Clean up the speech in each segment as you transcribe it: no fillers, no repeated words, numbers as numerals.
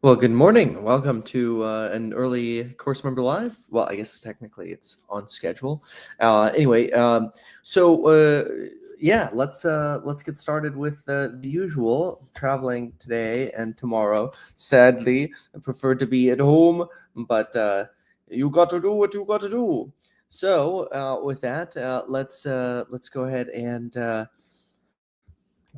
Well, good morning. Welcome to an early course member live. Well, I guess technically it's on schedule. Anyway, yeah, let's get started with the usual. Traveling today and tomorrow. Sadly, I prefer to be at home, but you got to do what you got to do. So with that, let's go ahead and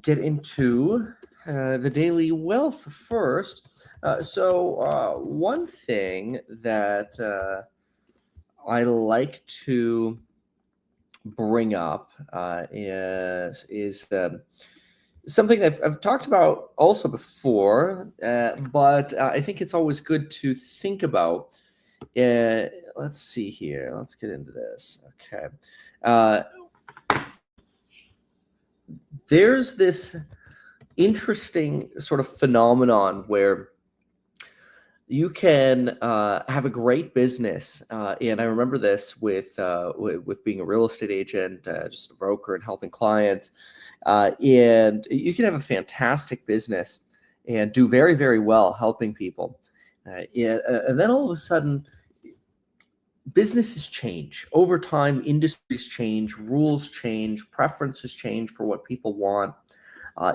get into the daily wealth first. One thing that I like to bring up is something I've talked about also before, but I think it's always good to think about. Let's see here. Let's get into this. Okay. Uh, there's this interesting sort of phenomenon where you can have a great business, and I remember this with being a real estate agent, just a broker, and helping clients. And you can have a fantastic business and do very, very well helping people, and then all of a sudden, businesses change over time. Industries change, rules change, preferences change for what people want,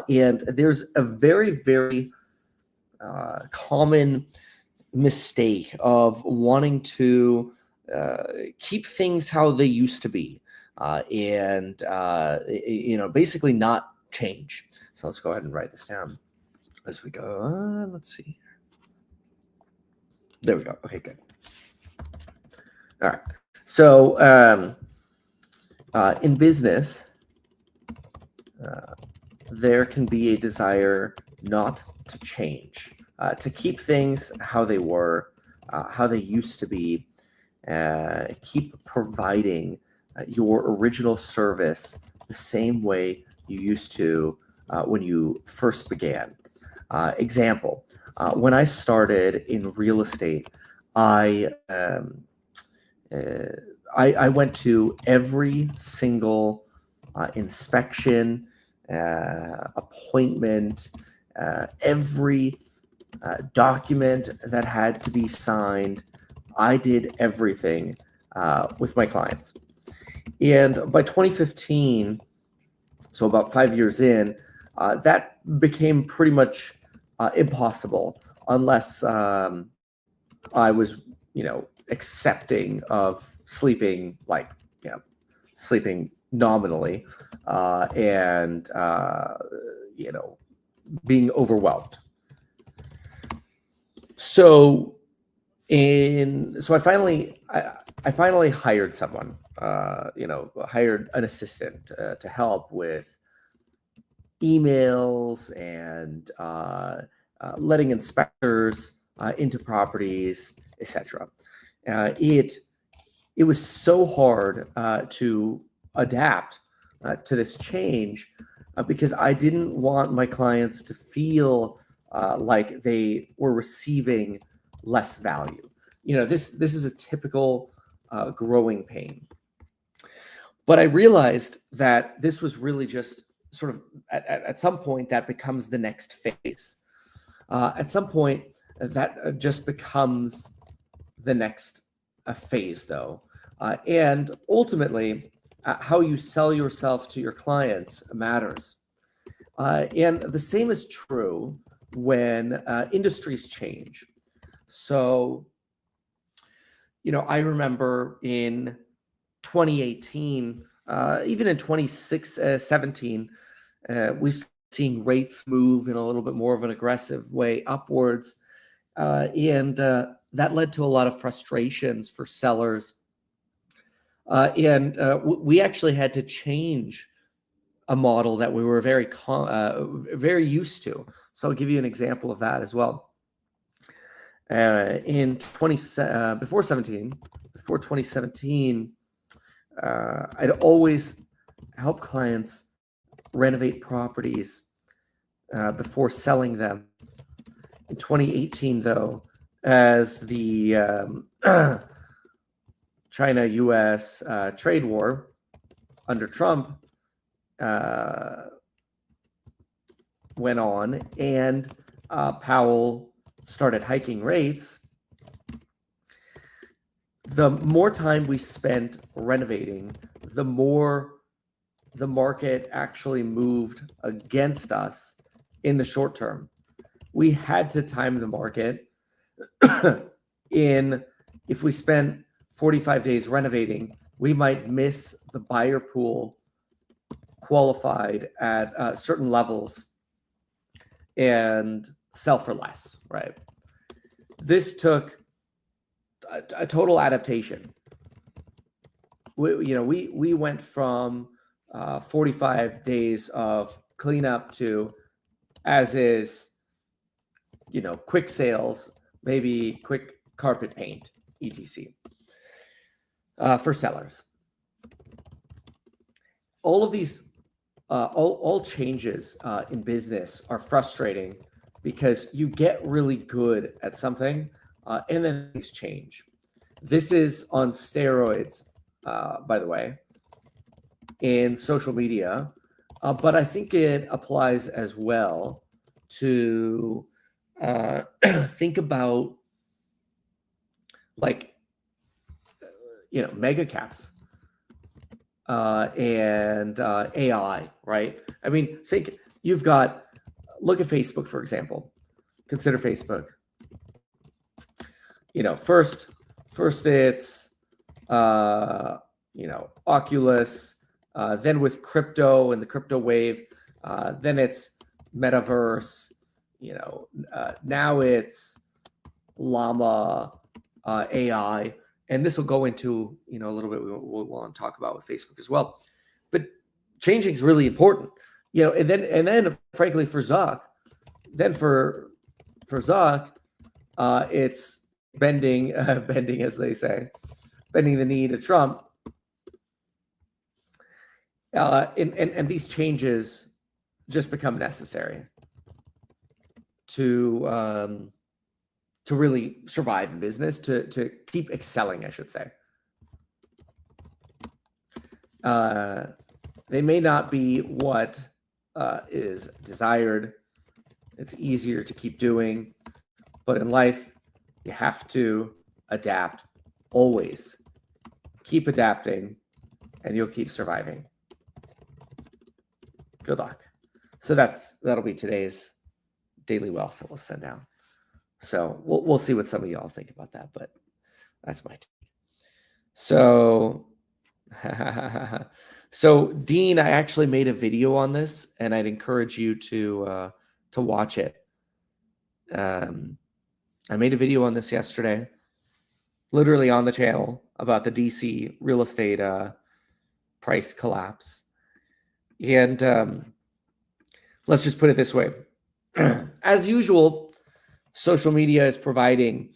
and there's a very, very common mistake of wanting to keep things how they used to be, and basically not change. So let's go ahead and write this down as we go. Let's see. There we go. Okay, good. All right. So in business, there can be a desire not to change, to keep things how they were, how they used to be, keep providing your original service the same way you used to when you first began. Example, when I started in real estate, I went to every single inspection, appointment, every document that had to be signed. I did everything with my clients. And by 2015, so about 5 years in, that became pretty much impossible unless I was, accepting of sleeping, sleeping nominally, and being overwhelmed. So I finally hired someone, hired an assistant to help with emails and letting inspectors into properties, etc. It was so hard to adapt to this change because I didn't want my clients to feel like they were receiving less value. This is a typical growing pain. But I realized that this was really just sort of at some point that becomes the next phase. At some point, that just becomes the next phase, though. And ultimately, how you sell yourself to your clients matters. And the same is true when industries change. So, I remember in 2018, even in 2017, we started seeing rates move in a little bit more of an aggressive way upwards. And that led to a lot of frustrations for sellers. And we actually had to change a model that we were very used to. So I'll give you an example of that as well. Before 2017, I'd always help clients renovate properties before selling them. In 2018, though, as the China-US trade war under Trump went on, and Powell started hiking rates, the more time we spent renovating, the more the market actually moved against us in the short term. We had to time the market if we spent 45 days renovating, we might miss the buyer pool qualified at certain levels and sell for less, right? This took a total adaptation. We went from 45 days of cleanup to as is, quick sales, maybe quick carpet paint, etc. For sellers. All of these, all changes in business are frustrating because you get really good at something and then things change. This is on steroids, by the way, in social media, but I think it applies as well to think about mega caps and AI, right? I mean, look at Facebook, for example. Consider Facebook. First it's Oculus, then with crypto and the crypto wave, then it's metaverse, now it's llama AI, and this will go into a little bit we'll want to talk about with Facebook as well. But changing is really important, and then frankly for Zuck, it's bending as they say, bending the knee to Trump. And these changes just become necessary to really survive in business, to keep excelling, I should say. They may not be what is desired. It's easier to keep doing, but in life, you have to adapt always. Keep adapting, and you'll keep surviving. Good luck. So that'll be today's daily wealth that we'll send out. So we'll see what some of y'all think about that, but that's my take. So, so Dean, I actually made a video on this, and I'd encourage you to watch it. I made a video on this yesterday, literally on the channel, about the DC real estate price collapse. And let's just put it this way. As usual, social media is providing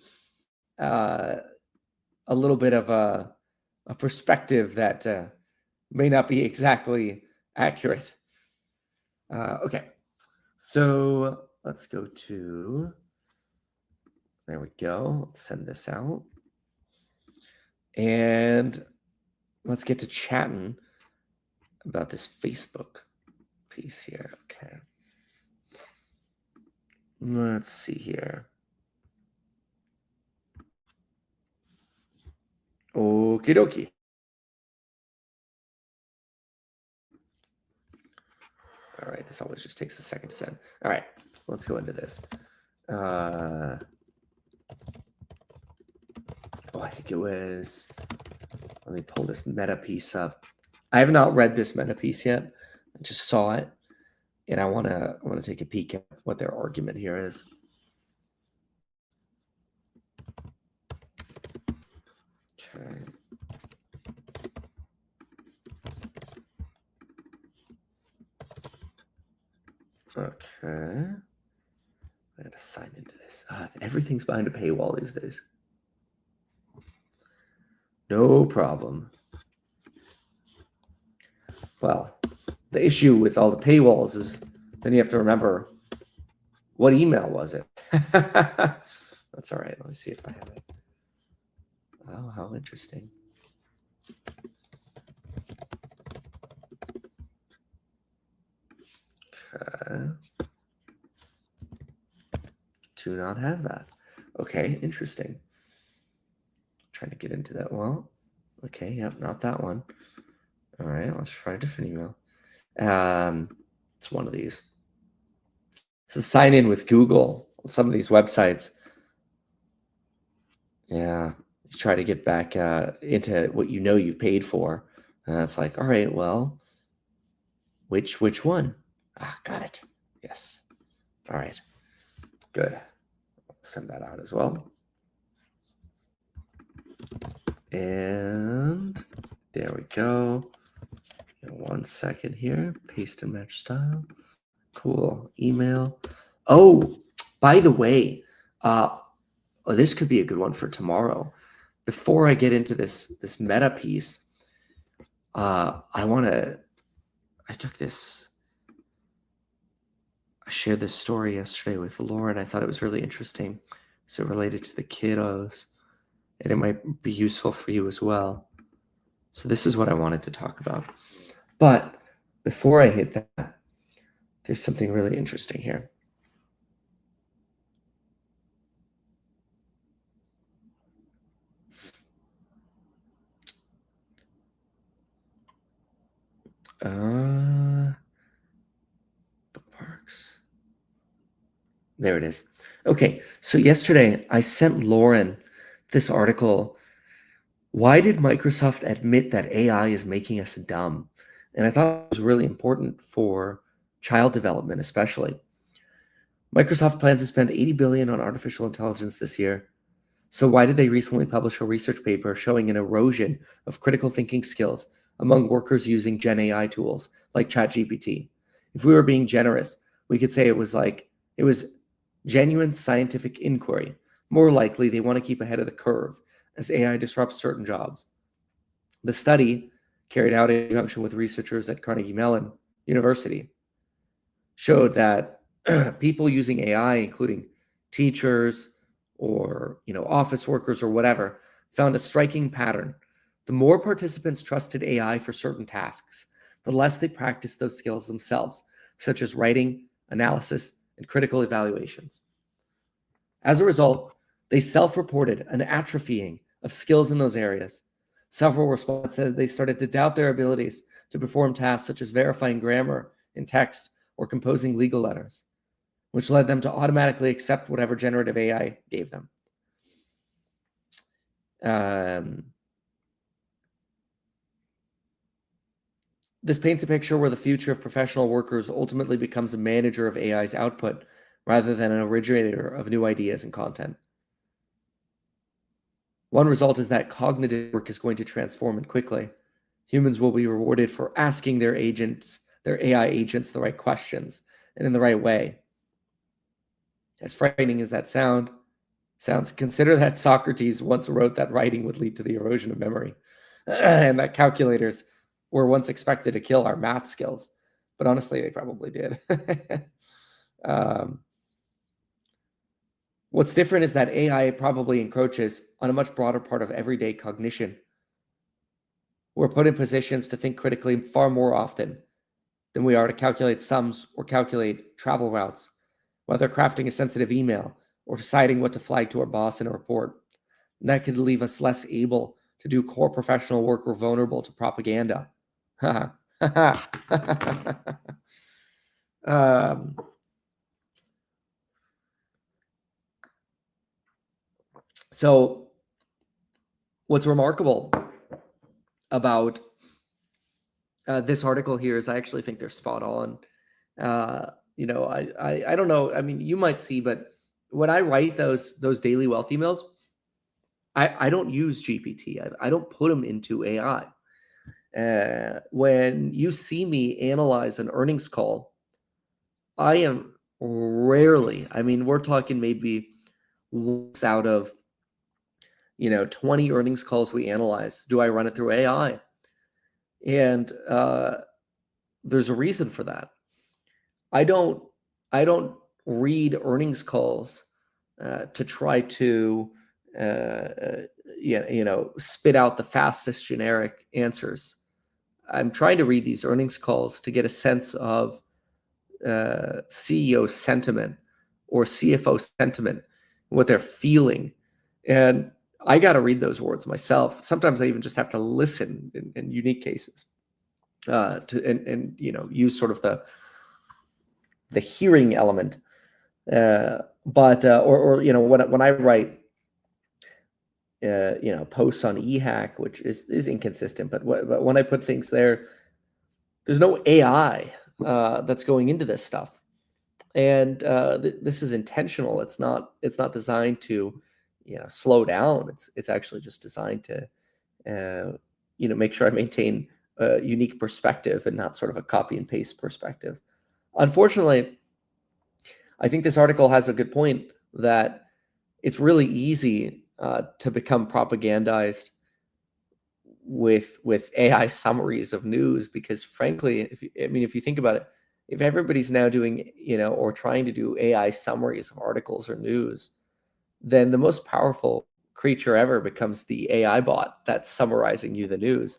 a little bit of a perspective that may not be exactly accurate. Okay, so let's go to, there we go. Let's send this out. And let's get to chatting about this Facebook piece here. Okay. Let's see here. Okie dokie. All right, this always just takes a second to send. All right, let's go into this. I think it was, let me pull this meta piece up. I have not read this meta piece yet. I just saw it, and I want to take a peek at what their argument here is. Okay. Okay. I got to sign into this. Everything's behind a paywall these days. No problem. Well, the issue with all the paywalls is then you have to remember, what email was it? That's all right. Let me see if I have it. Oh, how interesting. Okay. do not have that. Okay, interesting. Trying to get into that. Well, okay, yep, not that one. All right, let's try a different email. It's one of these. So sign in with Google on some of these websites. Yeah, you try to get back into what you know you've paid for. And it's like, all right, well, which one? Ah, got it. Yes. All right. Good. I'll send that out as well. And there we go. 1 second here. Paste and match style. Cool. Email. Oh, by the way, this could be a good one for tomorrow. Before I get into this meta piece, I shared this story yesterday with Lauren. I thought it was really interesting. So related to the kiddos, and it might be useful for you as well. So this is what I wanted to talk about. But before I hit that, there's something really interesting here. Bookmarks. There it is. Okay, so yesterday I sent Lauren this article. Why did Microsoft admit that AI is making us dumb? And I thought it was really important for child development, especially. Microsoft plans to spend $80 billion on artificial intelligence this year. So why did they recently publish a research paper showing an erosion of critical thinking skills among workers using Gen AI tools like ChatGPT? If we were being generous, we could say it was genuine scientific inquiry. More likely, they want to keep ahead of the curve as AI disrupts certain jobs. The study, carried out in conjunction with researchers at Carnegie Mellon University, showed that people using AI, including teachers or office workers or whatever, found a striking pattern. The more participants trusted AI for certain tasks, the less they practiced those skills themselves, such as writing, analysis, and critical evaluations. As a result, they self-reported an atrophying of skills in those areas. Several respondents said they started to doubt their abilities to perform tasks such as verifying grammar in text or composing legal letters, which led them to automatically accept whatever generative AI gave them. This paints a picture where the future of professional workers ultimately becomes a manager of AI's output rather than an originator of new ideas and content. One result is that cognitive work is going to transform and quickly. Humans will be rewarded for asking their AI agents, the right questions and in the right way. As frightening as that sounds, consider that Socrates once wrote that writing would lead to the erosion of memory, and that calculators were once expected to kill our math skills. But honestly, they probably did. What's different is that AI probably encroaches on a much broader part of everyday cognition. We're put in positions to think critically far more often than we are to calculate sums or calculate travel routes, whether crafting a sensitive email or deciding what to flag to our boss in a report. And that could leave us less able to do core professional work or vulnerable to propaganda. So what's remarkable about this article here is I actually think they're spot on. I don't know. I mean, you might see, but when I write those daily wealth emails, I don't use GPT. I don't put them into AI. When you see me analyze an earnings call, I am rarely, I mean, we're talking maybe once out of 20 earnings calls we analyze, do I run it through AI? And there's a reason for that. I don't read earnings calls to try to spit out the fastest generic answers. I'm trying to read these earnings calls to get a sense of CEO sentiment, or CFO sentiment, what they're feeling. And I got to read those words myself. Sometimes I even just have to listen in unique cases and use sort of the hearing element. But when I write posts on eHack, which is inconsistent, but when I put things there, there's no AI that's going into this stuff, and this is intentional. It's not designed to slow down. It's actually just designed to make sure I maintain a unique perspective and not sort of a copy and paste perspective. Unfortunately, I think this article has a good point that it's really easy to become propagandized with AI summaries of news, because frankly, if you think about it, if everybody's now doing or trying to do AI summaries of articles or news, then the most powerful creature ever becomes the AI bot that's summarizing you the news,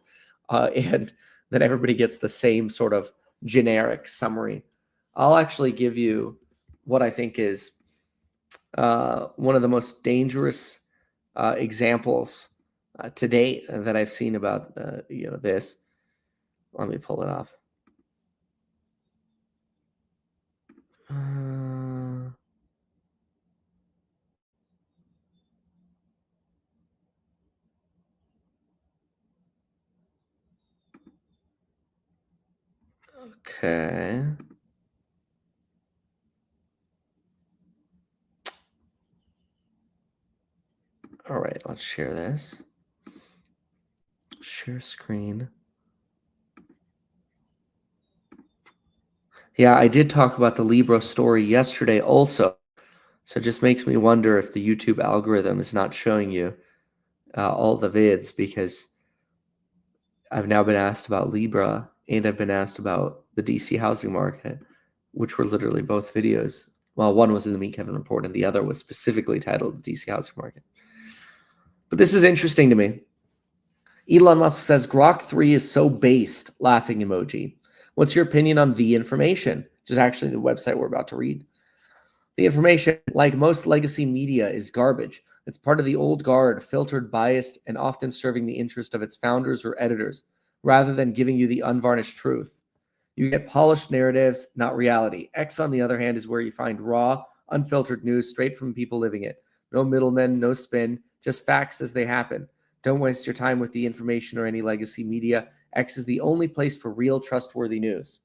and then everybody gets the same sort of generic summary. I'll actually give you what I think is one of the most dangerous examples to date that I've seen about this. Let me pull it up. Okay. All right, let's share this. Share screen. Yeah, I did talk about the Libra story yesterday also. So it just makes me wonder if the YouTube algorithm is not showing you all the vids, because I've now been asked about Libra and I've been asked about the DC housing market, which were literally both videos. Well, one was in the Meet Kevin report and the other was specifically titled the DC housing market. But this is interesting to me. Elon Musk says Grok 3 is so based, laughing emoji. What's your opinion on V Information, which is actually the website we're about to read? The Information, like most legacy media, is garbage. It's part of the old guard, filtered, biased, and often serving the interest of its founders or editors, rather than giving you the unvarnished truth. You get polished narratives, not reality. X, on the other hand, is where you find raw, unfiltered news straight from people living it. No middlemen, no spin, just facts as they happen. Don't waste your time with the Information or any legacy media. X is the only place for real, trustworthy news.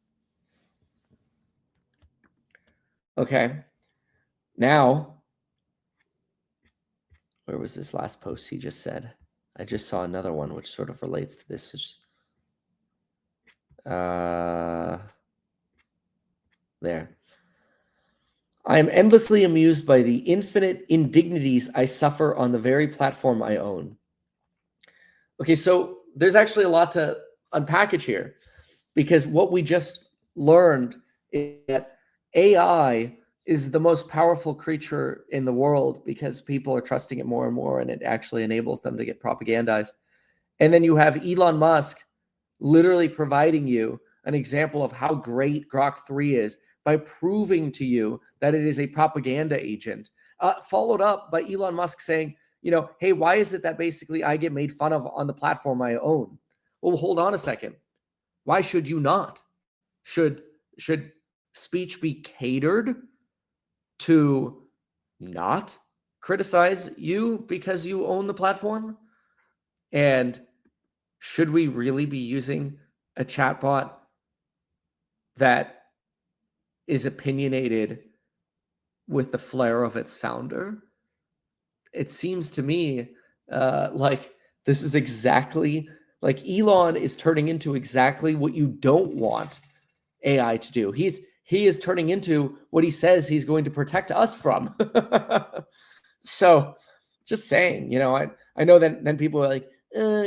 Okay. Now, where was this last post he just said? I just saw another one which sort of relates to this. Which, there. I am endlessly amused by the infinite indignities I suffer on the very platform I own. Okay, so there's actually a lot to unpackage here, because what we just learned is that AI is the most powerful creature in the world because people are trusting it more and more, and it actually enables them to get propagandized. And then you have Elon Musk literally providing you an example of how great Grok 3 is by proving to you that it is a propaganda agent, followed up by Elon Musk saying, hey, why is it that basically I get made fun of on the platform I own? Well, hold on a second. Why should you not? Should speech be catered to not criticize you because you own the platform? And should we really be using a chatbot that is opinionated with the flair of its founder? It seems to me like this is exactly like Elon is turning into exactly what you don't want AI to do. He is turning into what he says he's going to protect us from. So just saying, I know that then people are like,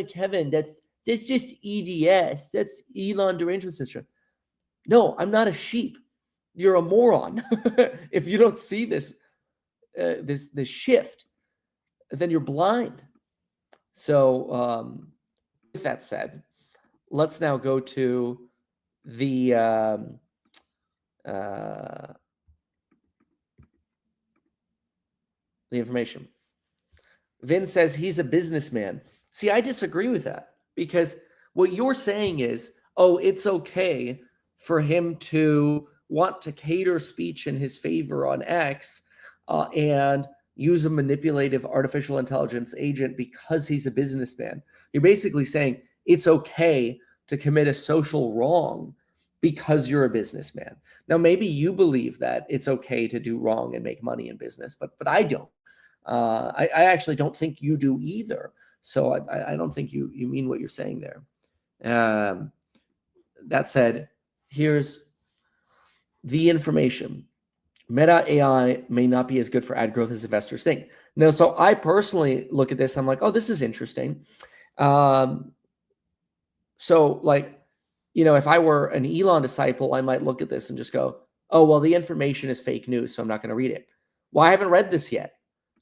Kevin, that's just EDS. That's Elon derangement syndrome. No, I'm not a sheep. You're a moron. If you don't see this shift, then you're blind. So with that said, let's now go to the the information. Vin says he's a businessman. See, I disagree with that because what you're saying is, oh, it's okay for him to want to cater speech in his favor on X and use a manipulative artificial intelligence agent because he's a businessman. You're basically saying it's okay to commit a social wrong because you're a businessman. Now, maybe you believe that it's okay to do wrong and make money in business, but I don't. I actually don't think you do either. So I don't think you mean what you're saying there. That said, here's the information. Meta AI may not be as good for ad growth as investors think. No, so I personally look at this. I'm like, oh, this is interesting. So like, if I were an Elon disciple, I might look at this and just go, oh, well, the information is fake news, so I'm not going to read it. Well, I haven't read this yet.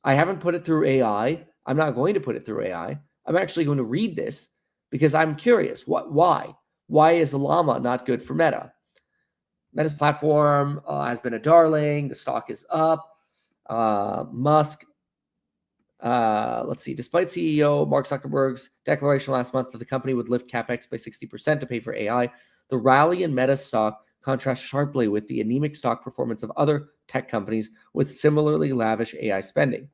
I haven't put it through AI. I'm not going to put it through AI. I'm actually going to read this because I'm curious. Why? Why is Llama not good for Meta? Meta's platform has been a darling. The stock is up. Musk, let's see. Despite CEO Mark Zuckerberg's declaration last month that the company would lift capex by 60% to pay for AI, the rally in Meta stock contrasts sharply with the anemic stock performance of other tech companies with similarly lavish AI spending.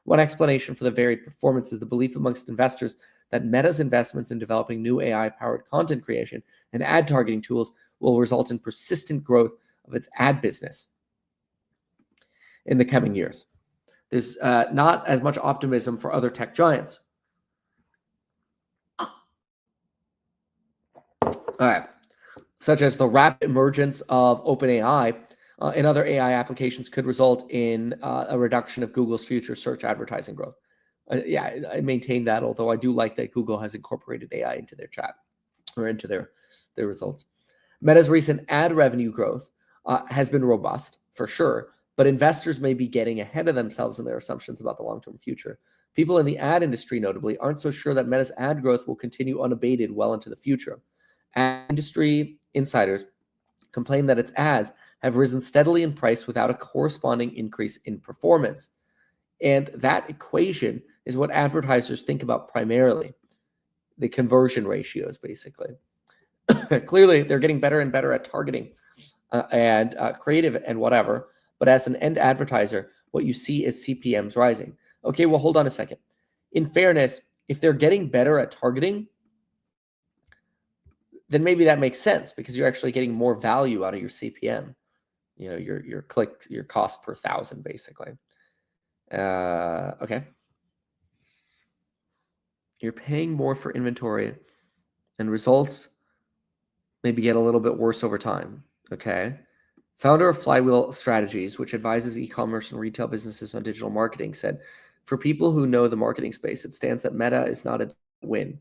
One explanation for the varied performance is the belief amongst investors that Meta's investments in developing new AI-powered content creation and ad targeting tools will result in persistent growth of its ad business in the coming years. There's not as much optimism for other tech giants. All right, such as the rapid emergence of OpenAI and other AI applications could result in a reduction of Google's future search advertising growth. Yeah, I maintain that, although I do like that Google has incorporated AI into their chat or into their results. Meta's recent ad revenue growth has been robust, for sure, but investors may be getting ahead of themselves in their assumptions about the long-term future. People in the ad industry, notably, aren't so sure that Meta's ad growth will continue unabated well into the future. Ad industry insiders complain that its ads have risen steadily in price without a corresponding increase in performance. And that equation is what advertisers think about primarily, the conversion ratios, basically. Clearly, they're getting better and better at targeting and creative and whatever. But as an end advertiser, what you see is CPMs rising. Okay, well, hold on a second. In fairness, if they're getting better at targeting, then maybe that makes sense because you're actually getting more value out of your CPM. Your click, your cost per thousand, basically. Okay. You're paying more for inventory and results maybe get a little bit worse over time. Okay. Founder of Flywheel Strategies, which advises e-commerce and retail businesses on digital marketing, said, for people who know the marketing space, it stands that Meta is not a win.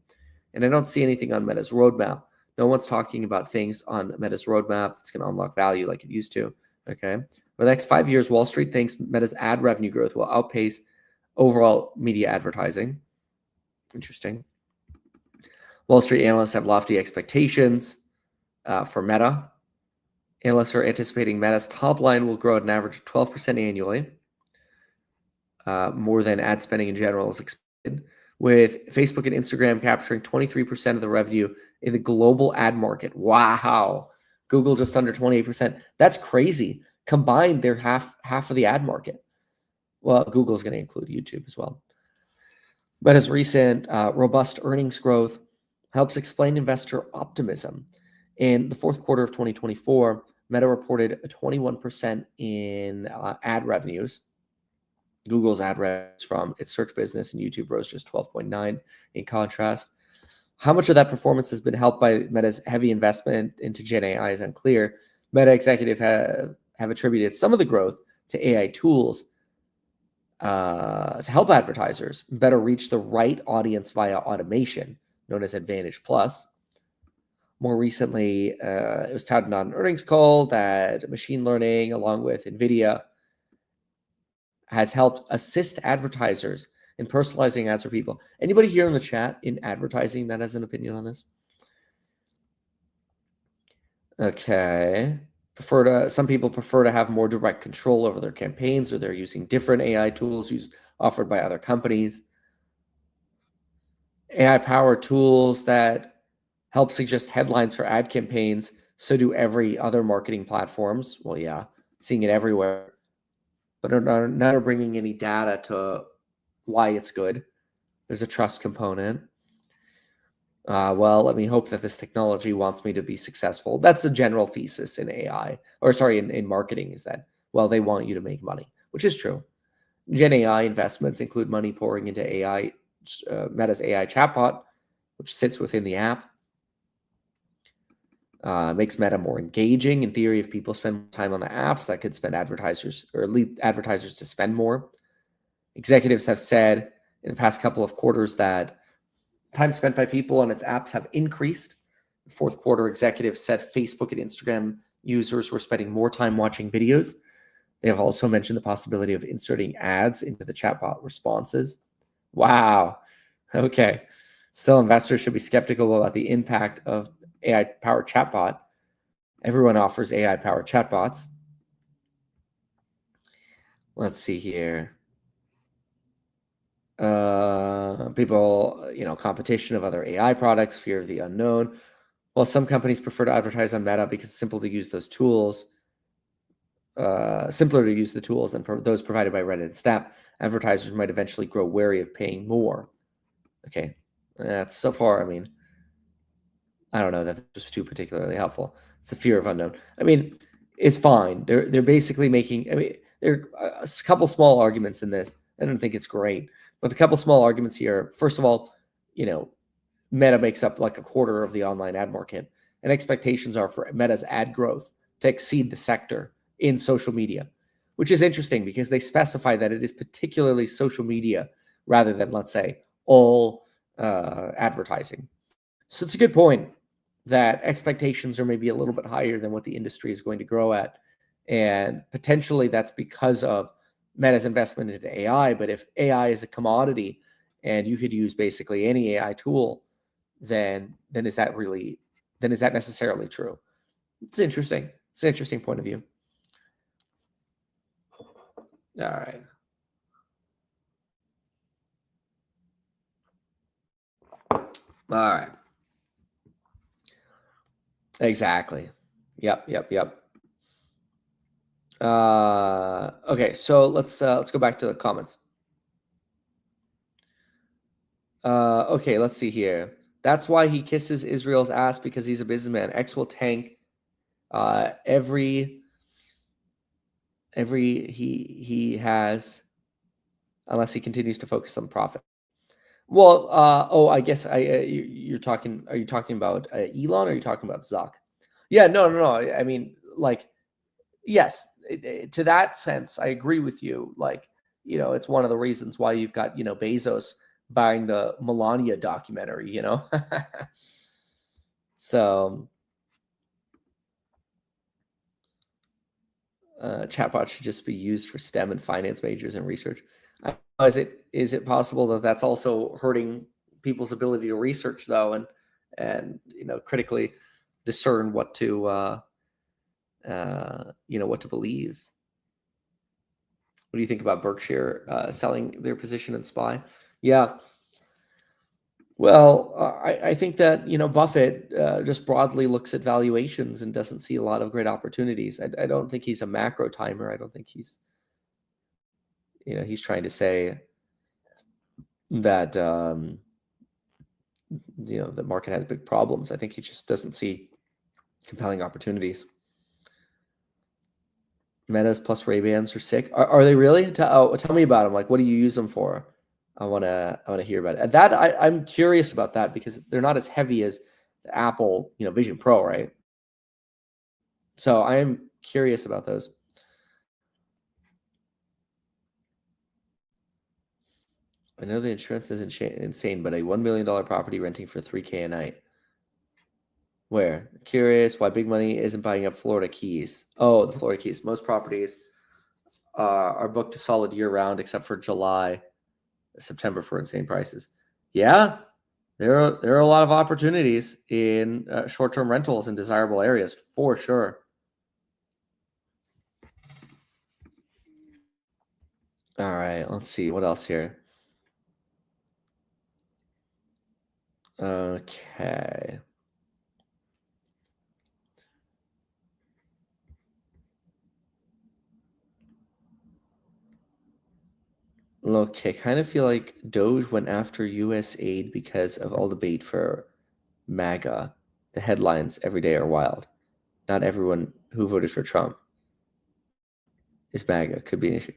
And I don't see anything on Meta's roadmap. No one's talking about things on Meta's roadmap that's going to unlock value like it used to. Okay. For the next 5 years, Wall Street thinks Meta's ad revenue growth will outpace overall media advertising. Interesting. Wall Street analysts have lofty expectations for Meta. Analysts are anticipating Meta's top line will grow at an average of 12% annually, more than ad spending in general is expected, with Facebook and Instagram capturing 23% of the revenue in the global ad market. Wow. Google just under 28%. That's crazy. Combined, they're half of the ad market. Well, Google's going to include YouTube as well. Meta's recent robust earnings growth helps explain investor optimism. In the fourth quarter of 2024, Meta reported a 21% in ad revenues. Google's ad revenues from its search business and YouTube rose just 12.9 in contrast. How much of that performance has been helped by Meta's heavy investment into Gen AI is unclear. Meta executives have attributed some of the growth to AI tools to help advertisers better reach the right audience via automation, known as Advantage Plus. More recently, it was touted on an earnings call that machine learning, along with NVIDIA, has helped assist advertisers in personalizing ads for people. Anybody here in the chat in advertising that has an opinion on this? Okay. Some people prefer to have more direct control over their campaigns, or they're using different AI tools offered by other companies. AI-powered tools that help suggest headlines for ad campaigns. So do every other marketing platforms. Well, yeah, seeing it everywhere, but none are bringing any data to why it's good. There's a trust component. Well, let me hope that this technology wants me to be successful. That's a general thesis in AI, or sorry, in marketing, is that, well, they want you to make money, which is true. Gen AI investments include money pouring into Meta's AI chatbot, which sits within the app. Makes Meta more engaging. In theory, if people spend time on the apps, that could spend advertisers or lead advertisers to spend more. Executives have said in the past couple of quarters that time spent by people on its apps have increased. Fourth quarter, executives said Facebook and Instagram users were spending more time watching videos. They have also mentioned the possibility of inserting ads into the chatbot responses. Wow. Okay. Still, investors should be skeptical about the impact of AI-powered chatbot. Everyone offers AI-powered chatbots. Let's see here. People, competition of other AI products, fear of the unknown. While some companies prefer to advertise on Meta because it's simple to use those tools, simpler to use the tools than those provided by Reddit and Snap, advertisers might eventually grow wary of paying more. Okay, that's so far. I mean, I don't know that was too particularly helpful. It's the fear of unknown. I mean, it's fine. They're basically making. I mean, there are a couple small arguments in this. I don't think it's great, but a couple small arguments here. First of all, Meta makes up like a quarter of the online ad market, and expectations are for Meta's ad growth to exceed the sector in social media, which is interesting because they specify that it is particularly social media rather than, let's say, all advertising. So it's a good point that expectations are maybe a little bit higher than what the industry is going to grow at. And potentially that's because of Meta's investment into AI. But if AI is a commodity and you could use basically any AI tool, then is that necessarily true? It's interesting. It's an interesting point of view. All right. All right. Exactly. Yep. Okay, so let's go back to the comments. Okay, let's see here. That's why he kisses Israel's ass, because he's a businessman. X will tank every he has, unless he continues to focus on profit. Well, I guess you're talking. Are you talking about Elon? Or are you talking about Zuck? Yeah, no. I mean, like, yes, to that sense, I agree with you. Like, it's one of the reasons why you've got Bezos buying the Melania documentary. So chatbot should just be used for STEM and finance majors and research. Is it possible that that's also hurting people's ability to research, though, and critically discern what to what to believe? What do you think about Berkshire selling their position in SPY? Yeah. Well, I think that Buffett just broadly looks at valuations and doesn't see a lot of great opportunities. I don't think he's a macro timer. I don't think he's trying to say that the market has big problems. I think he just doesn't see compelling opportunities. Metas plus Ray-Bans are sick. Are they really? Tell me about them. Like, what do you use them for? I want to hear about it. And that I'm curious about that, because they're not as heavy as the Apple Vision Pro, right? So I am curious about those. I know the insurance is insane, but a $1 million property renting for $3K a night. Where? Curious why big money isn't buying up Florida Keys. Oh, the Florida Keys. Most properties are booked a solid year round, except for July, September for insane prices. Yeah, there are a lot of opportunities in short-term rentals in desirable areas, for sure. All right, let's see what else here. Okay. Okay, kind of feel like Doge went after US aid because of all the bait for MAGA. The headlines every day are wild. Not everyone who voted for Trump is MAGA. Could be an issue.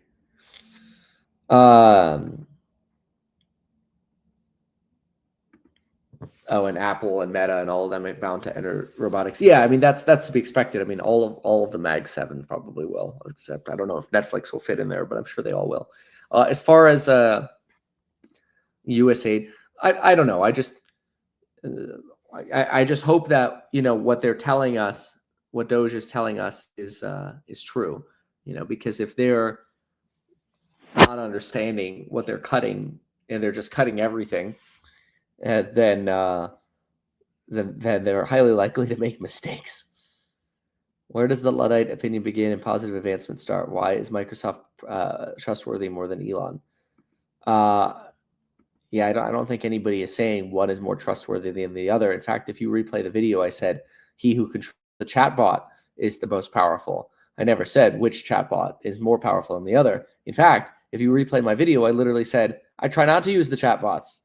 Oh, and Apple and Meta and all of them are bound to enter robotics. Yeah, I mean that's to be expected. I mean all of the Mag 7 probably will, except I don't know if Netflix will fit in there, but I'm sure they all will. As far as USAID, I don't know. I just hope that what they're telling us, what Doge is telling us is true. Because if they're not understanding what they're cutting and they're just cutting everything, then they're highly likely to make mistakes. Where does the Luddite opinion begin and positive advancement start? Why is Microsoft trustworthy more than Elon? Yeah, I don't think anybody is saying one is more trustworthy than the other. In fact, if you replay the video, I said he who controls the chatbot is the most powerful. I never said which chatbot is more powerful than the other. In fact, if you replay my video, I literally said I try not to use the chatbots.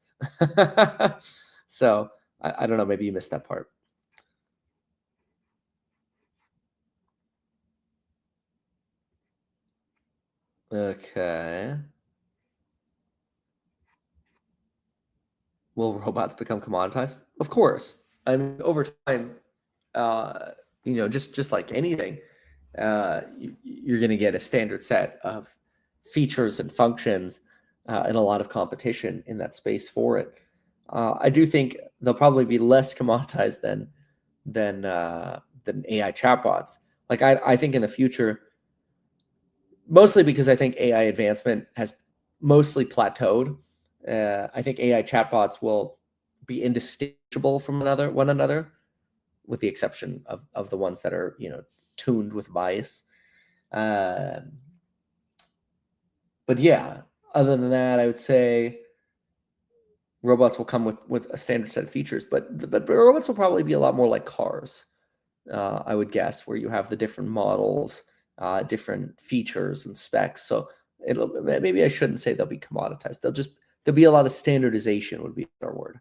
So I don't know. Maybe you missed that part. Okay. Will robots become commoditized? Of course. I mean, over time, just like anything, you're going to get a standard set of features and functions and a lot of competition in that space for it. I do think they'll probably be less commoditized than AI chatbots. Like I think in the future, mostly because I think AI advancement has mostly plateaued. I think AI chatbots will be indistinguishable from one another, with the exception of the ones that are tuned with bias. But yeah, other than that, I would say robots will come with a standard set of features, but robots will probably be a lot more like cars. I would guess, where you have the different models, different features and specs. So maybe I shouldn't say they'll be commoditized. There'll be a lot of standardization would be a better word.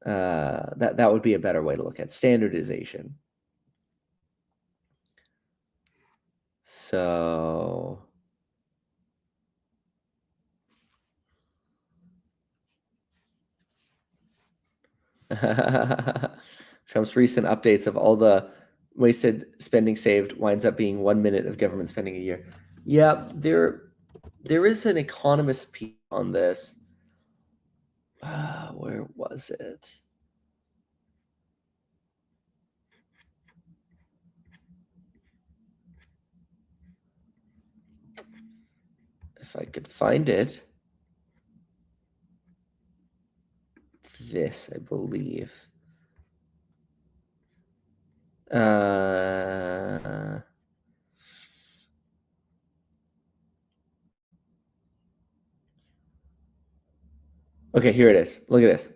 That would be a better way to look at standardization. So Trump's recent updates of all the wasted spending saved winds up being 1 minute of government spending a year. Yeah, there is an economist piece on this. Where was it? If I could find it. This, I believe. Okay, here it is. Look at this.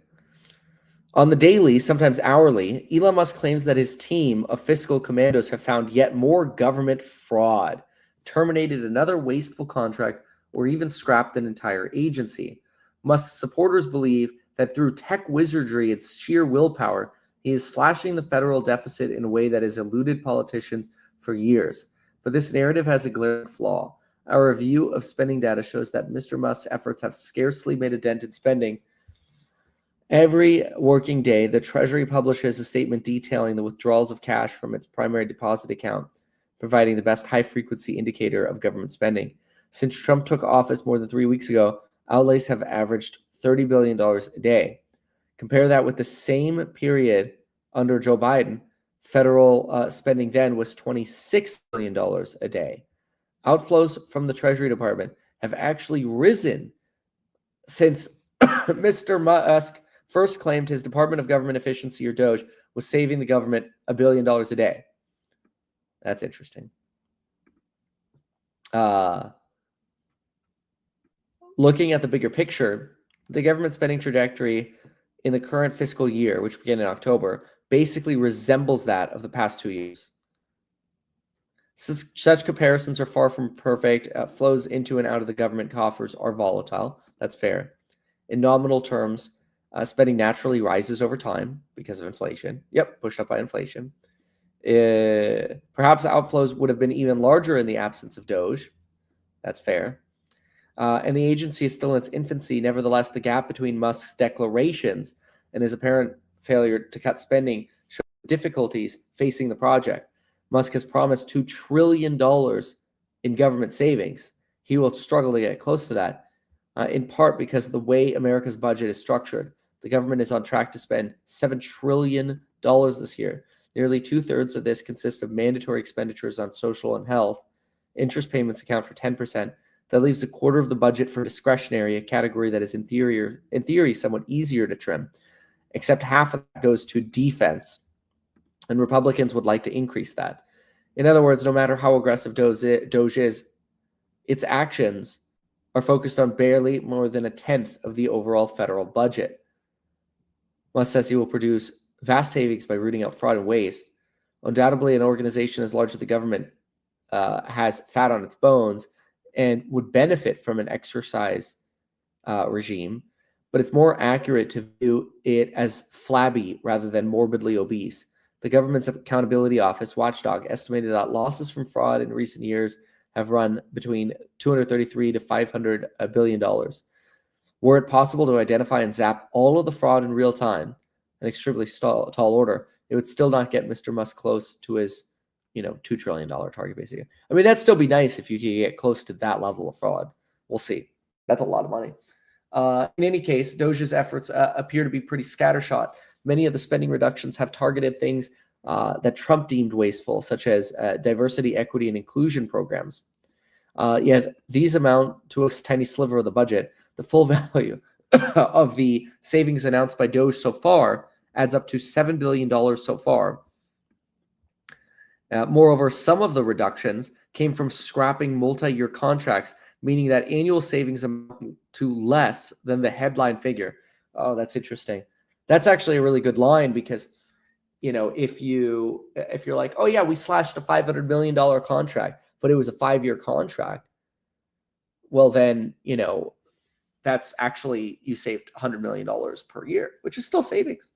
On the daily, sometimes hourly, Elon Musk claims that his team of fiscal commandos have found yet more government fraud, terminated another wasteful contract, or even scrapped an entire agency. Musk's supporters believe that through tech wizardry and sheer willpower, he is slashing the federal deficit in a way that has eluded politicians for years. But this narrative has a glaring flaw. Our review of spending data shows that Mr. Musk's efforts have scarcely made a dent in spending. Every working day, the Treasury publishes a statement detailing the withdrawals of cash from its primary deposit account, providing the best high-frequency indicator of government spending. Since Trump took office more than 3 weeks ago, outlays have averaged $30 billion a day. Compare that with the same period under Joe Biden. Federal spending then was $26 billion a day. Outflows from the Treasury Department have actually risen since Mr. Musk first claimed his Department of Government Efficiency, or Doge, was saving the government $1 billion a day. That's interesting. looking at the bigger picture, the government spending trajectory in the current fiscal year, which began in October, basically resembles that of the past 2 years. Such comparisons are far from perfect. Flows into and out of the government coffers are volatile. That's fair. In nominal terms, spending naturally rises over time because of inflation. Yep, pushed up by inflation. Perhaps outflows would have been even larger in the absence of Doge. That's fair. And the agency is still in its infancy. Nevertheless, the gap between Musk's declarations and his apparent failure to cut spending shows difficulties facing the project. Musk has promised $2 trillion in government savings. He will struggle to get close to that, in part because of the way America's budget is structured. The government is on track to spend $7 trillion this year. Nearly 2/3 of this consists of mandatory expenditures on social and health. Interest payments account for 10%. That leaves a quarter of the budget for discretionary, a category that is in theory somewhat easier to trim, except half of that goes to defense. And Republicans would like to increase that. In other words, no matter how aggressive Doge is, its actions are focused on barely more than 1/10 of the overall federal budget. Musk says he will produce vast savings by rooting out fraud and waste. Undoubtedly, an organization as large as the government has fat on its bones and would benefit from an exercise regime, but it's more accurate to view it as flabby rather than morbidly obese. The government's accountability office, Watchdog, estimated that losses from fraud in recent years have run between $233 to $500 billion. Were it possible to identify and zap all of the fraud in real time, an extremely tall order, it would still not get Mr. Musk close to his $2 trillion target, basically. I mean, that'd still be nice if you could get close to that level of fraud. We'll see. That's a lot of money. In any case, Doge's efforts appear to be pretty scattershot. Many of the spending reductions have targeted things that Trump deemed wasteful, such as diversity, equity, and inclusion programs. Yet these amount to a tiny sliver of the budget. The full value of the savings announced by Doge so far adds up to $7 billion so far. Moreover, some of the reductions came from scrapping multi-year contracts, meaning that annual savings amount to less than the headline figure. Oh, that's interesting. That's actually a really good line because, if you're like, oh yeah, we slashed a $500 million contract, but it was a 5-year contract. Well, then, that's actually, you saved $100 million per year, which is still savings,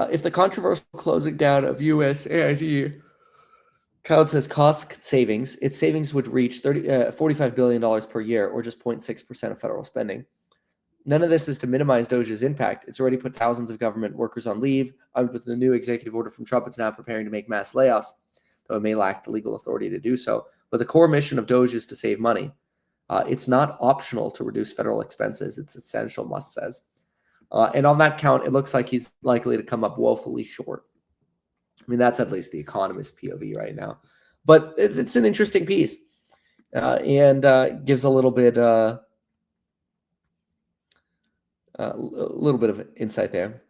If the controversial closing down of USAID counts as cost savings, its savings would reach $45 billion per year, or just 0.6% of federal spending. None of this is to minimize Doge's impact. It's already put thousands of government workers on leave. With the new executive order from Trump, it's now preparing to make mass layoffs, though it may lack the legal authority to do so. But the core mission of Doge is to save money. It's not optional to reduce federal expenses. It's essential, Musk says. And on that count, it looks like he's likely to come up woefully short. I mean, that's at least the Economist POV right now. But it's an interesting piece and gives a little bit of insight there.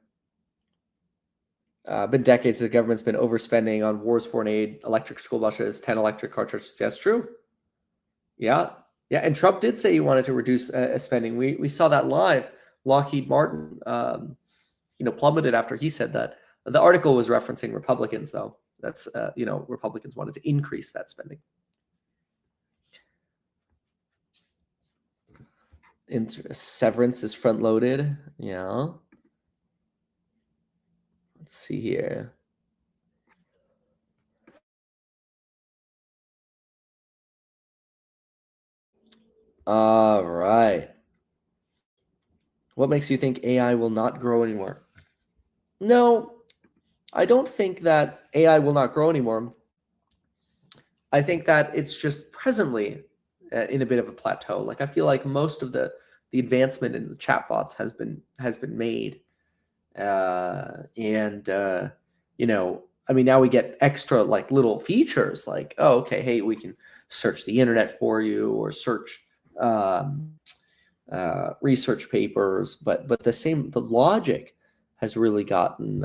Been decades the government's been overspending on wars, foreign aid, electric school buses, 10 electric car chargers. That's true. Yeah. And Trump did say he wanted to reduce spending. We saw that live. Lockheed Martin, plummeted after he said that. The article was referencing Republicans, though. That's, Republicans wanted to increase that spending. Severance is front-loaded. Yeah. Let's see here. All right. What makes you think AI will not grow anymore? No, I don't think that AI will not grow anymore. I think that it's just presently in a bit of a plateau. Like, I feel like most of the advancement in the chatbots has been made, now we get extra like little features like, oh, okay, hey, we can search the internet for you or search research papers, but the logic has really gotten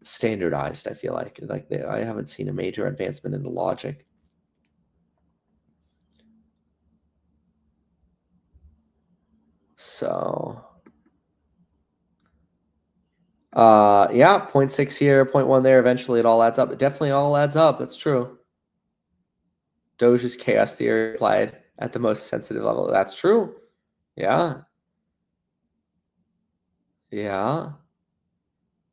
standardized. I feel like I haven't seen a major advancement in the logic. So yeah, 0.6 here, 0.1 there. Eventually it all adds up. It definitely all adds up. That's true. Doge's chaos theory applied at the most sensitive level. That's true. Yeah. Yeah.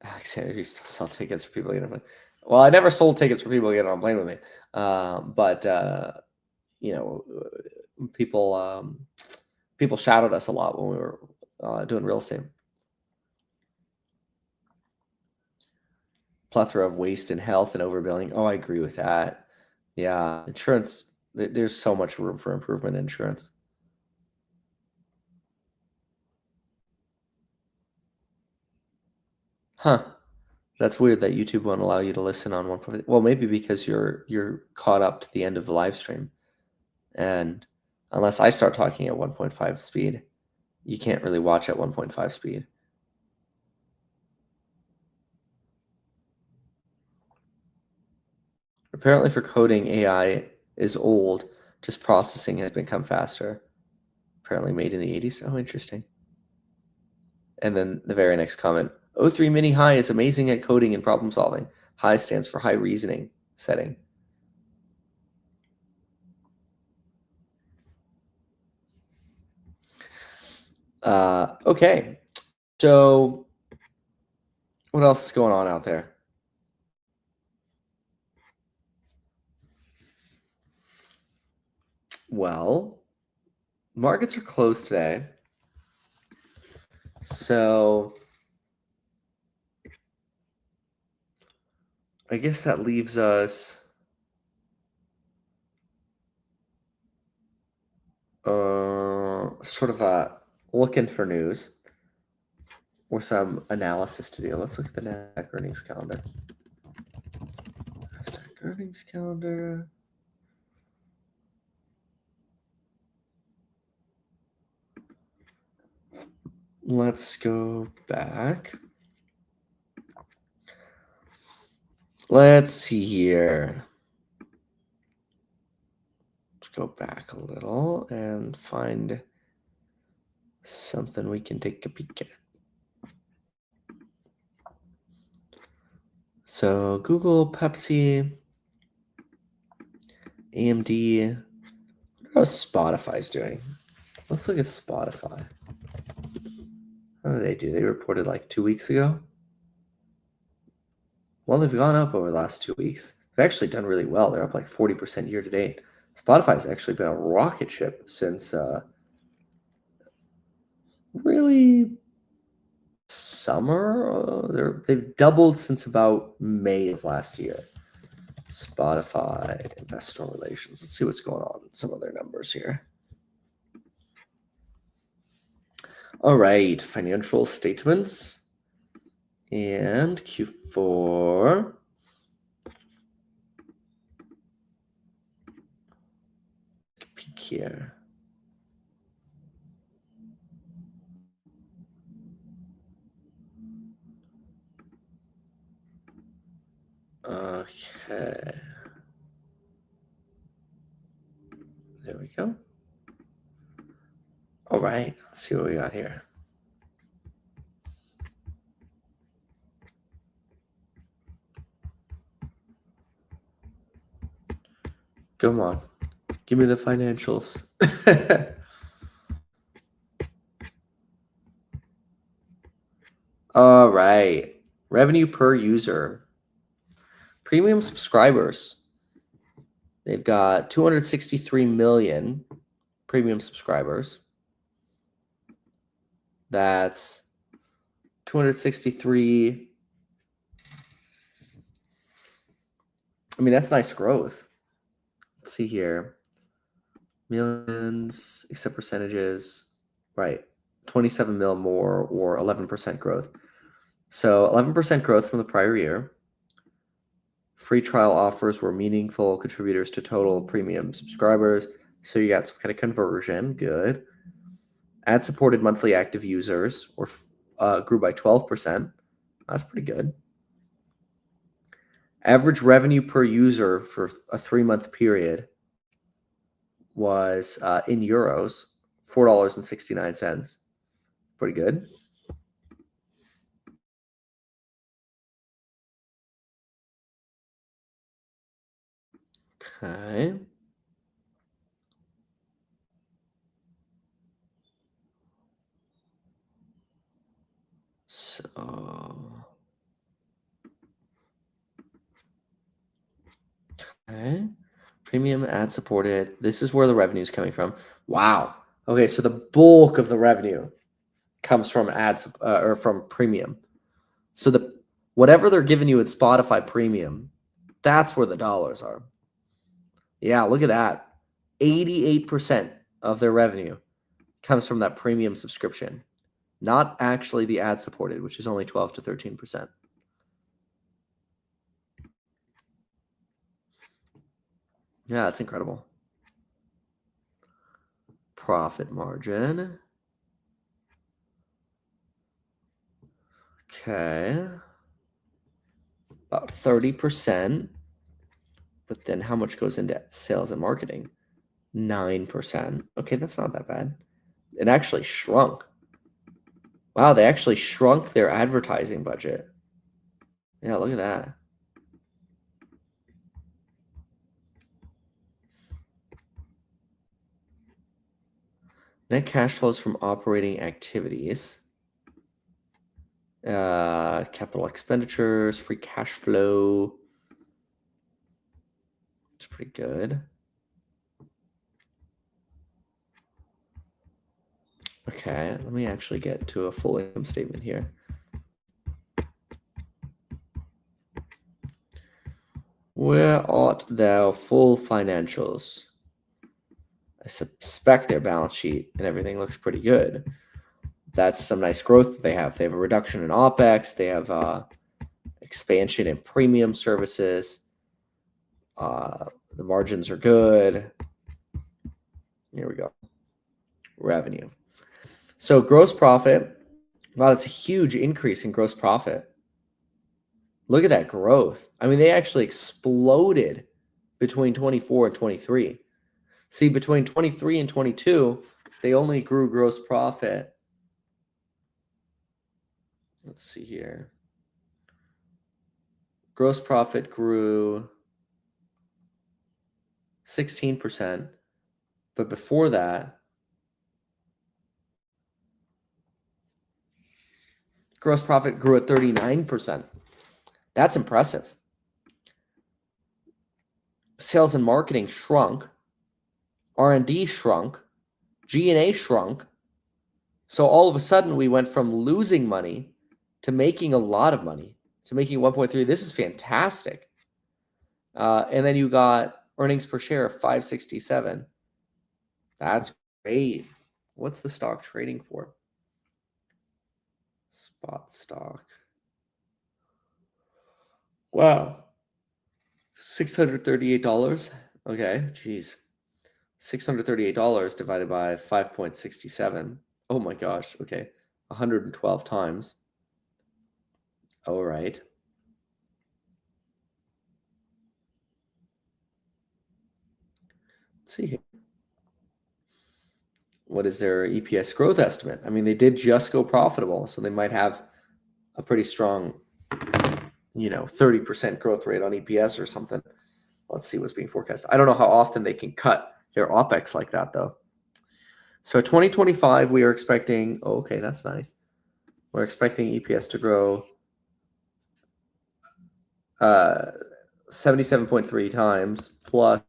Alexander used to sell tickets for people to get on a plane. Well, I never sold tickets for people to get on a plane with me. But you know, people people shouted us a lot when we were doing real estate. Plethora of waste in health and overbilling. Oh, I agree with that. Yeah, insurance. There's so much room for improvement in insurance. Huh. That's weird that YouTube won't allow you to listen on 1.5. Well, maybe because you're caught up to the end of the live stream, and unless I start talking at 1.5 speed, you can't really watch at 1.5 speed. Apparently, for coding, AI is old. Just processing has become faster. Apparently, made in the 80s. Oh, interesting. And then the very next comment: O3 Mini High is amazing at coding and problem solving. High stands for high reasoning setting. Okay, so what else is going on out there? Well, markets are closed today. So I guess that leaves us sort of looking for news or some analysis to do. Let's look at the NASDAQ earnings calendar. NASDAQ earnings calendar. Let's go back. Let's see here. Let's go back a little and find something we can take a peek at. So Google, Pepsi, AMD. How Spotify's doing? Let's look at Spotify. How did they do? They reported like 2 weeks ago. Well, they've gone up over the last 2 weeks. They've actually done really well. They're up like 40% year to date. Spotify's actually been a rocket ship since really summer. They've doubled since about May of last year. Spotify investor relations. Let's see what's going on in some of their numbers here. All right, financial statements and Q4. Peek here. Okay. There we go. All right, let's see what we got here. Come on, give me the financials. All right, revenue per user. Premium subscribers. They've got 263 million premium subscribers. That's 263. I mean, that's nice growth. Let's see here. Millions, except percentages. Right. 27 mil more or 11% growth. So 11% growth from the prior year. Free trial offers were meaningful contributors to total premium subscribers. So you got some kind of conversion. Good. Ad-supported monthly active users grew by 12%. That's pretty good. Average revenue per user for a 3-month period was in euros, $4.69. Pretty good. Okay. So, okay. Premium ad supported. This is where the revenue is coming from. Wow. Okay, so the bulk of the revenue comes from ads or from premium. So the whatever they're giving you at Spotify Premium, that's where the dollars are. Yeah, look at that. 88% of their revenue comes from that premium subscription, not actually the ad supported, which is only 12 to 13%. Yeah, that's incredible. Profit margin. Okay. About 30%. But then how much goes into sales and marketing? 9%. Okay, that's not that bad. It actually shrunk. Wow, they actually shrunk their advertising budget. Yeah, look at that. Net cash flows from operating activities. Capital expenditures, free cash flow. It's pretty good. Okay, let me actually get to a full income statement here. Where art thou full financials? I suspect their balance sheet and everything looks pretty good. That's some nice growth that they have. They have a reduction in OPEX. They have expansion in premium services. The margins are good. Here we go. Revenue. So gross profit. Wow, that's a huge increase in gross profit. Look at that growth. I mean, they actually exploded between 24 and 23. See, between 23 and 22, they only grew gross profit. Let's see here. Gross profit grew 16%. But before that, gross profit grew at 39%. That's impressive. Sales and marketing shrunk. R&D shrunk. G&A shrunk. So all of a sudden, we went from losing money to making a lot of money, to making 1.3. This is fantastic. And then you got earnings per share of 567. That's great. What's the stock trading for? Spot stock. Wow. $638. Okay, geez. $638 divided by 5.67. Oh my gosh. Okay. 112 times. All right. Let's see here. What is their EPS growth estimate? I mean, they did just go profitable, so they might have a pretty strong, 30% growth rate on EPS or something. Let's see what's being forecast. I don't know how often they can cut their OPEX like that, though. So 2025, we are expecting, okay, that's nice. We're expecting EPS to grow 77.3 times plus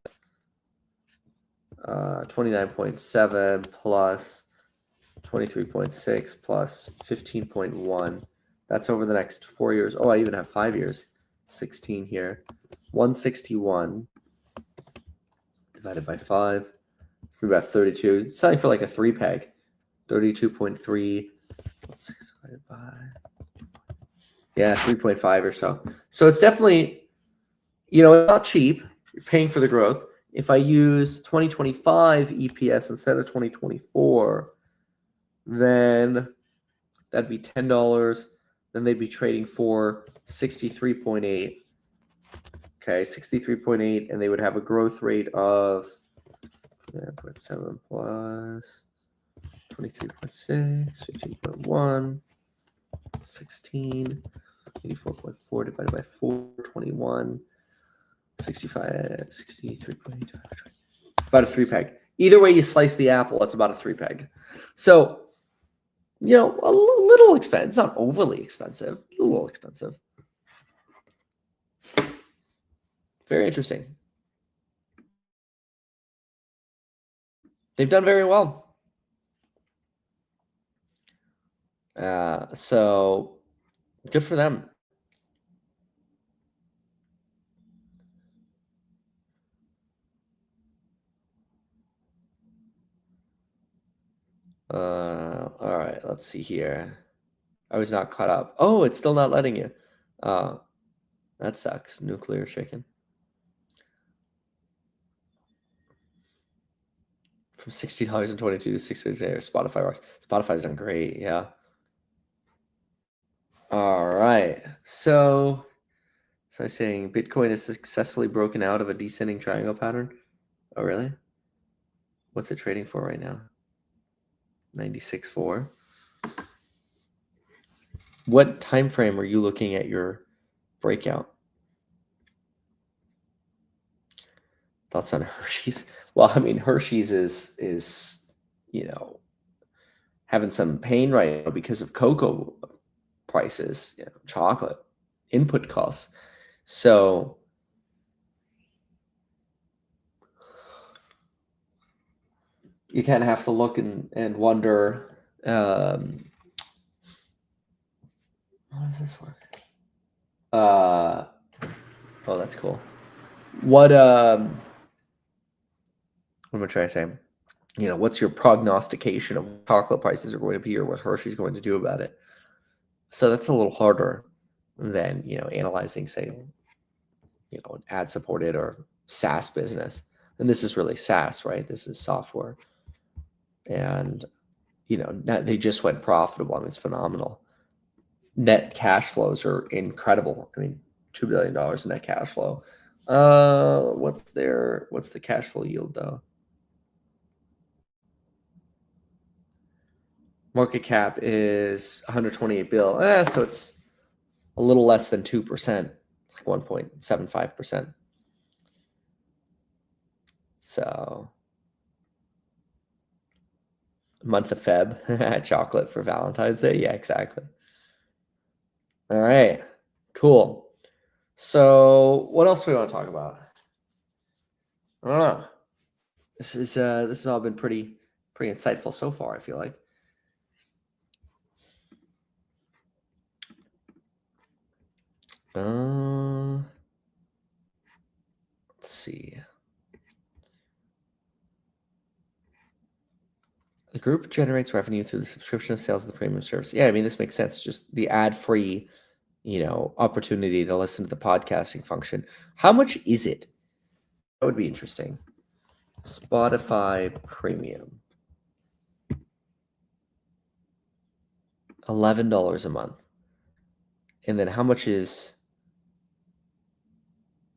29.7 plus 23.6 plus 15.1. That's over the next 4 years. Oh, I even have 5 years. 16 here. 161 divided by 5. It's about 32. It's selling for like a 3-peg. 32.3. Divided by. Yeah, 3.5 or so. So it's definitely, it's not cheap. You're paying for the growth. If I use 2025 EPS instead of 2024, then that'd be $10. Then they'd be trading for 63.8. Okay, 63.8, and they would have a growth rate of 7 plus 23.6, 15.1, 16, 84.4 divided by 4, 21, 65, 63.8. About a 3 peg. Either way you slice the apple, it's about a 3 peg. So, a little expensive. It's not overly expensive. A little expensive. Very interesting. They've done very well. So good for them. All right, let's see here. I was not caught up. Oh, it's still not letting you. That sucks. Nuclear chicken. From $60.22 to $6 Spotify rocks. Spotify's done great, yeah. All right. So I'm saying Bitcoin is successfully broken out of a descending triangle pattern. Oh, really? What's it trading for right now? 96.4. What time frame are you looking at your breakout? Thoughts on Hershey's? Well, I mean, Hershey's is having some pain right now because of cocoa prices, chocolate, input costs. So you kind of have to look and wonder, how does this work? Oh, that's cool. What am I trying to say? What's your prognostication of what chocolate prices are going to be or what Hershey's going to do about it? So that's a little harder than, analyzing, say, an ad-supported or SaaS business. And this is really SaaS, right? This is software. And, they just went profitable. I mean, it's phenomenal. Net cash flows are incredible. I mean, $2 billion in net cash flow. What's the cash flow yield though? Market cap is 128 bill. So it's a little less than 2%, like 1.75%. So month of Feb, chocolate for Valentine's Day. Yeah, exactly. All right, cool. So what else do we want to talk about? I don't know. This has all been pretty insightful so far, I feel like. Let's see. The group generates revenue through the subscription sales of the premium service. Yeah, I mean, this makes sense. Just the ad-free, opportunity to listen to the podcasting function. How much is it? That would be interesting. Spotify Premium. $11 a month. And then how much is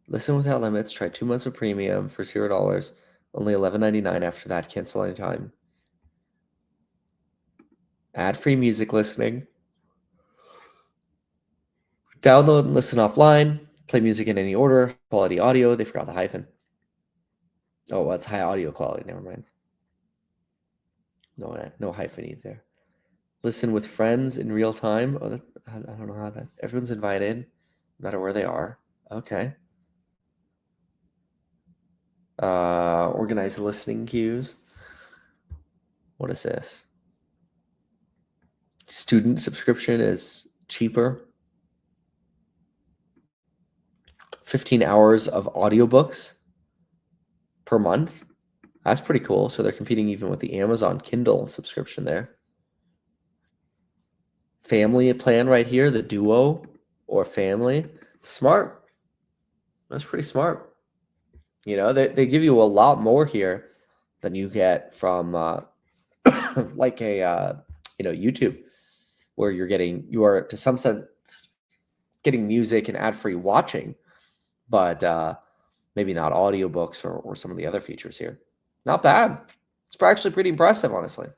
Listen Without Limits? Try 2 months of premium for $0. Only $11.99 after that. Cancel anytime. Ad-free music listening. Download and listen offline. Play music in any order. Quality audio. They forgot the hyphen. Oh, well, it's high audio quality. Never mind. No hyphen either. Listen with friends in real time. Oh, I don't know how that. Everyone's invited, no matter where they are. Okay. Organize listening queues. What is this? Student subscription is cheaper. 15 hours of audiobooks per month. That's pretty cool. So they're competing even with the Amazon Kindle subscription there. Family plan right here, the Duo or Family. Smart. That's pretty smart. They give you a lot more here than you get from like a YouTube, where you are to some sense getting music and ad-free watching, but maybe not audiobooks or some of the other features here. Not bad. It's actually pretty impressive, honestly.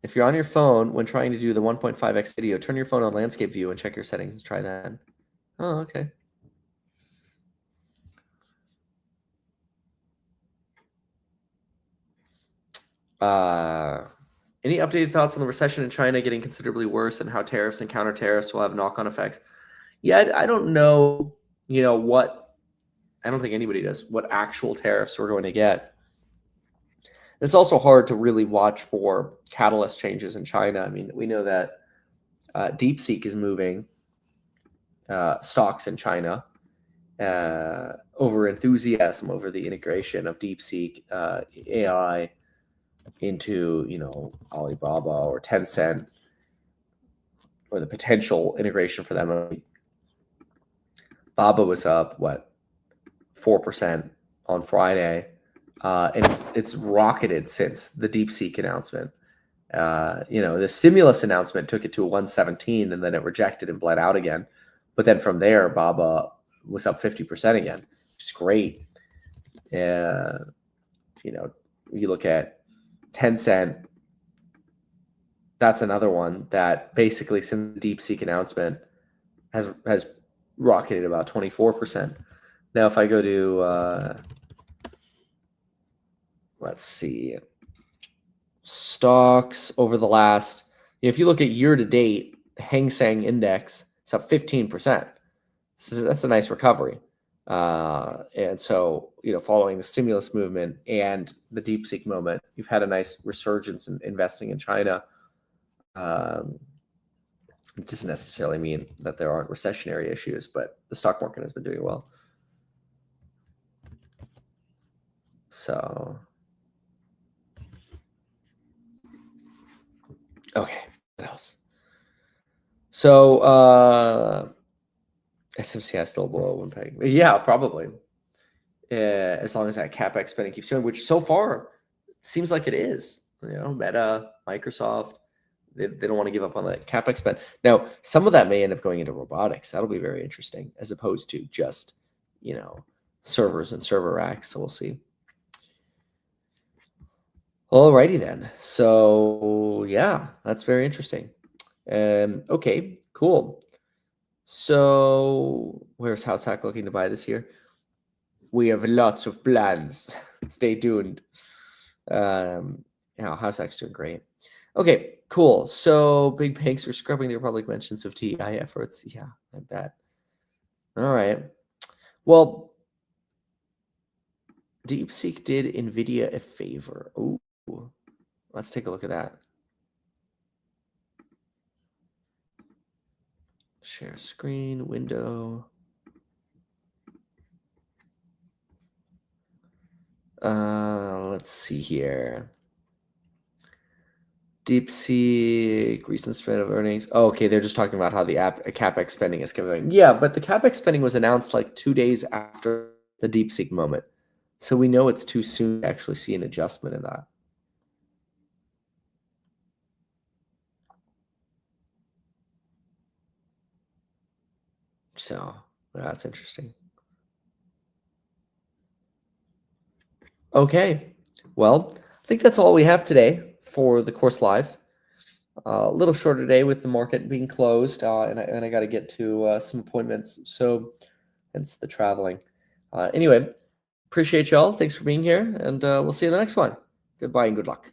If you're on your phone when trying to do the 1.5x video, turn your phone on landscape view and check your settings. Try that. Oh, okay. Any updated thoughts on the recession in China getting considerably worse and how tariffs and counter tariffs will have knock-on effects? Yeah, I don't know, what, I don't think anybody does, what actual tariffs we're going to get. It's also hard to really watch for catalyst changes in China. I mean, we know that DeepSeek is moving stocks in China over enthusiasm over the integration of DeepSeek AI into Alibaba or Tencent, or the potential integration for them. Baba was up 4% on Friday, and it's rocketed since the DeepSeek announcement. The stimulus announcement took it to a 117, and then it rejected and bled out again. But then from there, Baba was up 50% again, which is great. You look at Tencent. That's another one that basically since the DeepSeek announcement has rocketed about 24%. Now, if I go to let's see, stocks over the last, if you look at year to date, the Hang Seng Index is up 15%. So that's a nice recovery. And so, following the stimulus movement and the DeepSeek moment, you've had a nice resurgence in investing in China. It doesn't necessarily mean that there aren't recessionary issues, but the stock market has been doing well. So, okay, what else? So, SMCI still below unpaid. Yeah, probably. As long as that CapEx spending keeps going, which so far seems like it is. Meta, Microsoft, they don't want to give up on the CapEx spend. Now, some of that may end up going into robotics. That'll be very interesting, as opposed to just, servers and server racks. So we'll see. Alrighty then. So yeah, that's very interesting. Okay, cool. So where's Househack looking to buy this year? We have lots of plans. Stay tuned. Househack's doing great. Okay, cool. So big banks are scrubbing their public mentions of TI efforts. Yeah, I bet. All right. Well, DeepSeek did NVIDIA a favor. Ooh, let's take a look at that. Share screen, window. Let's see here. DeepSeek, recent spread of earnings. Oh, okay, they're just talking about how the CapEx spending is going. Yeah, but the CapEx spending was announced like 2 days after the DeepSeek moment. So we know it's too soon to actually see an adjustment in that. So that's interesting. Okay, well, I think that's all we have today for the course live. A little shorter day with the market being closed, and I got to get to some appointments, so hence the traveling. Anyway, appreciate y'all. Thanks for being here, and we'll see you in the next one. Goodbye and good luck.